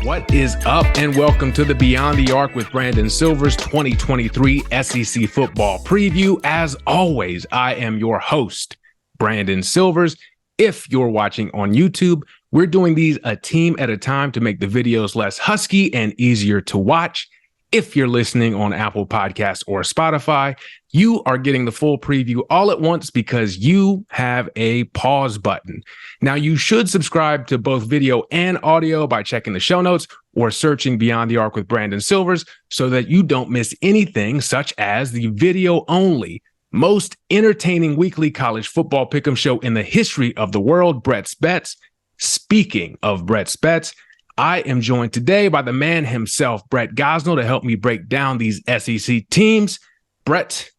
What is up, and welcome to the Beyond the Arc with Brandon Silver's 2023 SEC football preview. As always, I am your host, Brandon Silvers. If you're watching on YouTube, we're doing these a team at a time to make the videos less husky and easier to watch. If you're listening on Apple Podcasts or Spotify, you are getting the full preview all at once because you have a pause button. Now, you should subscribe to both video and audio by checking the show notes or searching Beyond the Arc with Brandon Silvers so that you don't miss anything, such as the video-only, most entertaining weekly college football pick'em show in the history of the world, Brett's Bets. Speaking of Brett's Bets, I am joined today by the man himself, Brett Gosnell, to help me break down these SEC teams. Brett,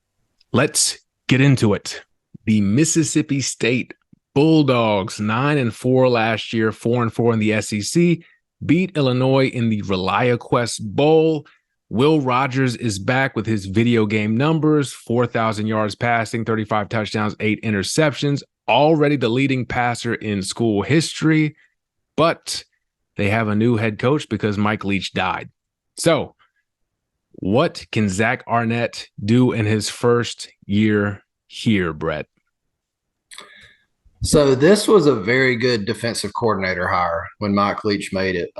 let's get into it. The Mississippi State Bulldogs, 9-4 last year, 4-4 in the SEC, beat Illinois in the ReliaQuest Bowl. Will Rogers is back with his video game numbers, 4,000 yards passing, 35 touchdowns, 8 interceptions, already the leading passer in school history. But they have a new head coach because Mike Leach died. So what can Zach Arnett do in his first year here, Brett? So this was a very good defensive coordinator hire when Mike Leach made it.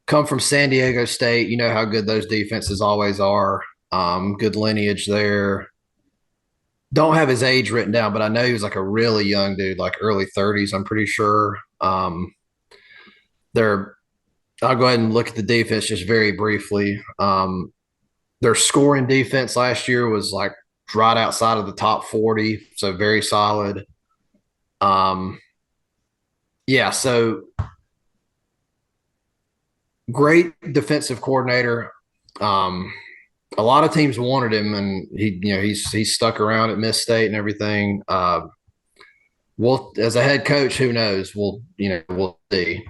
Come from San Diego State. You know how good those defenses always are. Good lineage there. Don't have his age written down, but I know he was like a really young dude, like early 30s, I'm pretty sure. I'll go ahead and look at the defense just very briefly. Their scoring defense last year was like right outside of the top 40, so very solid. So great defensive coordinator. A lot of teams wanted him, and he's stuck around at Miss State and everything. Well, as a head coach, who knows? We'll see.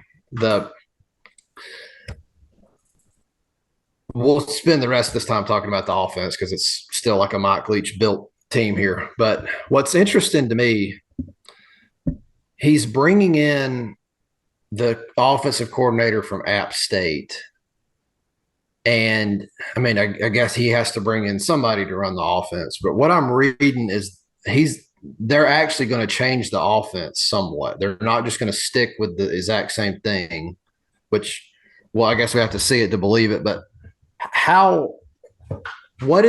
We'll spend the rest of this time talking about the offense because it's still like a Mike Leach built team here. But what's interesting to me, he's bringing in the offensive coordinator from App State. And I mean, I guess he has to bring in somebody to run the offense. But what I'm reading is they're actually going to change the offense somewhat. They're not just going to stick with the exact same thing, which, well, I guess we have to see it to believe it. But what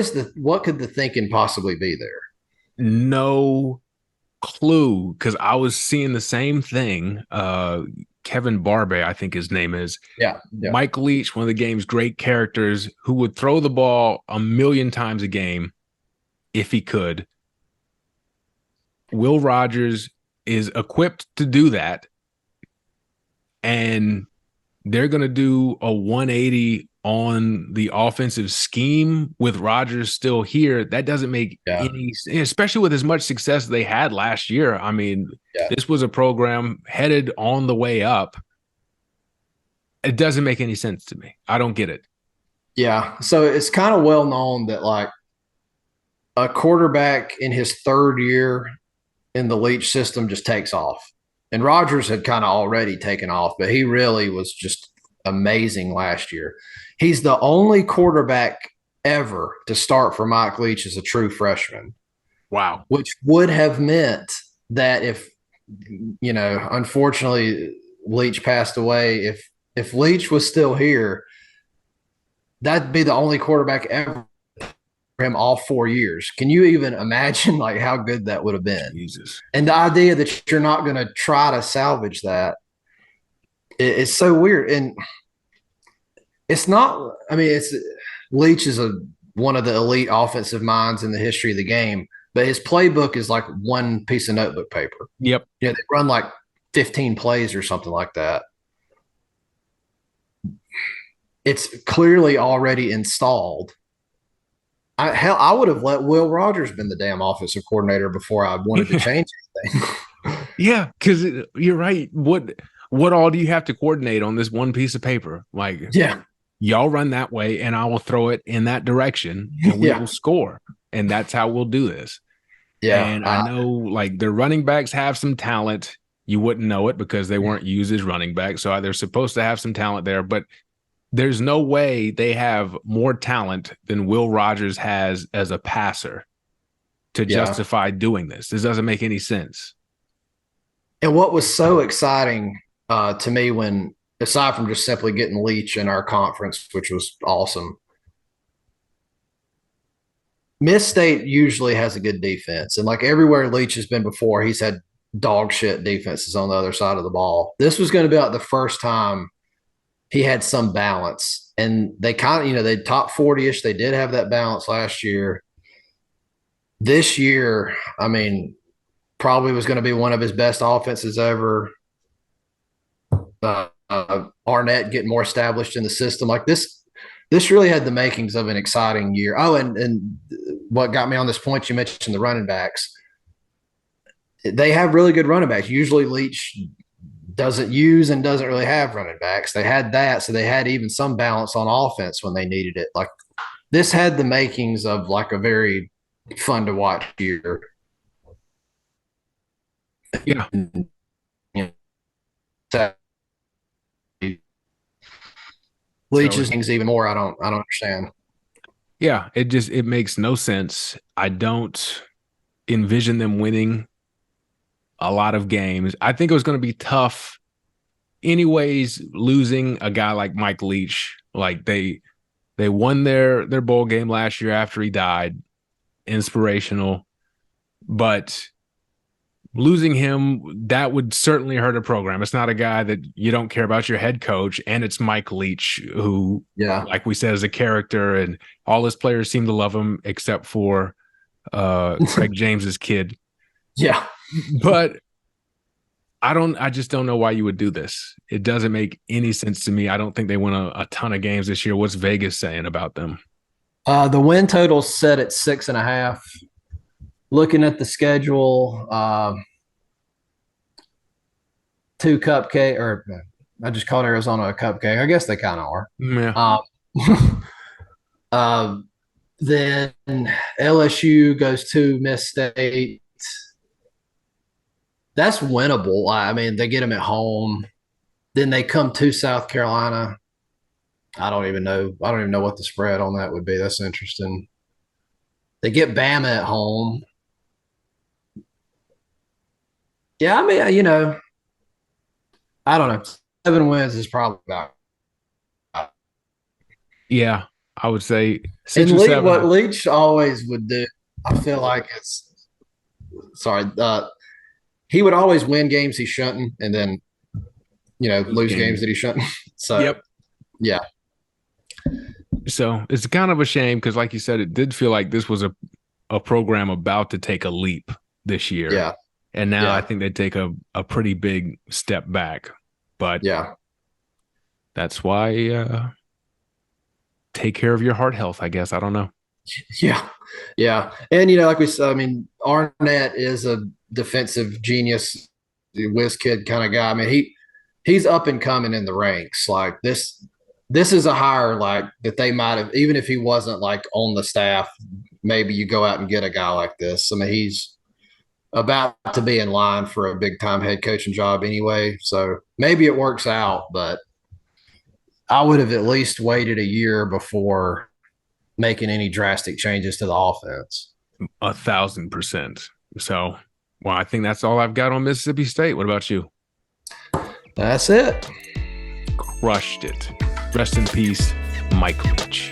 could the thinking possibly be there? No clue, because I was seeing the same thing. Kevin Barbe, I think his name is. Yeah. Mike Leach, one of the game's great characters, who would throw the ball 1,000,000 times a game if he could. Will Rogers is equipped to do that, and they're going to do a 180 on the offensive scheme with Rogers still here. That doesn't make any sense, especially with as much success they had last year. I mean, This was a program headed on the way up. It doesn't make any sense to me. I don't get it. Yeah. So it's kind of well known that like a quarterback in his third year in the Leach system just takes off. And Rogers had kind of already taken off, but he really was just amazing last year. He's the only quarterback ever to start for Mike Leach as a true freshman. Wow. Which would have meant that if, unfortunately Leach passed away, if Leach was still here, that'd be the only quarterback ever for him all 4 years. Can you even imagine like how good that would have been? Jesus. And the idea that you're not going to try to salvage that, it's so weird. And it's not, I mean, Leach is one of the elite offensive minds in the history of the game, but his playbook is like one piece of notebook paper. Yep. They run like 15 plays or something like that. It's clearly already installed. I would have let Will Rogers been the damn offensive coordinator before I wanted to change anything. Yeah, because you're right. What all do you have to coordinate on this one piece of paper? Like, y'all run that way, and I will throw it in that direction, and we will score. And that's how we'll do this. Yeah. And I know, like, their running backs have some talent. You wouldn't know it because they weren't used as running back. So they're supposed to have some talent there, but there's no way they have more talent than Will Rogers has as a passer to justify doing this. This doesn't make any sense. And what was so exciting to me when, aside from just simply getting Leach in our conference, which was awesome, Miss State usually has a good defense. And like everywhere Leach has been before, he's had dog shit defenses on the other side of the ball. This was going to be like the first time he had some balance. And they kind of, you know, they top 40-ish. They did have that balance last year. This year, I mean, probably was going to be one of his best offenses ever. Arnett getting more established in the system. Like this really had the makings of an exciting year. Oh, and what got me on this point, you mentioned the running backs. They have really good running backs. Usually Leach doesn't use and doesn't really have running backs. They had that, so they had even some balance on offense when they needed it. Like this had the makings of like a very fun to watch year. Yeah. Leach's things even more. I don't understand. Yeah, it makes no sense. I don't envision them winning a lot of games. I think it was going to be tough anyways, losing a guy like Mike Leach. Like they won their bowl game last year after he died. Inspirational. But losing him, that would certainly hurt a program. It's not a guy that you don't care about, your head coach, and it's Mike Leach, who, like we said, is a character, and all his players seem to love him except for Craig James's kid. Yeah. But I just don't know why you would do this. It doesn't make any sense to me. I don't think they win a ton of games this year. What's Vegas saying about them? The win total's set at 6.5. Looking at the schedule, 2 cupcake, or I just called Arizona a cupcake. I guess they kind of are. Yeah. Then LSU goes to Miss State. That's winnable. I mean, they get them at home. Then they come to South Carolina. I don't even know what the spread on that would be. That's interesting. They get Bama at home. Yeah, I mean, you know, I don't know. 7 wins is probably about. Yeah, I would say 6 and or 7. What Leach always would do, I feel like he would always win games he shouldn't, and then, you know, lose games that he shouldn't. So, yep. Yeah. So it's kind of a shame because, like you said, it did feel like this was a program about to take a leap this year. Yeah. And now I think they take a pretty big step back. But that's why take care of your heart health, I guess. I don't know. Yeah. Yeah. And, you know, like we said, I mean, Arnett is a defensive genius, whiz kid kind of guy. I mean, he's up and coming in the ranks. Like this is a hire like that they might have, even if he wasn't like on the staff, maybe you go out and get a guy like this. I mean, he's about to be in line for a big time head coaching job anyway. So maybe it works out, but I would have at least waited a year before making any drastic changes to the offense. 1,000%. So, well, I think that's all I've got on Mississippi State. What about you? That's it. Crushed it. Rest in peace, Mike Leach.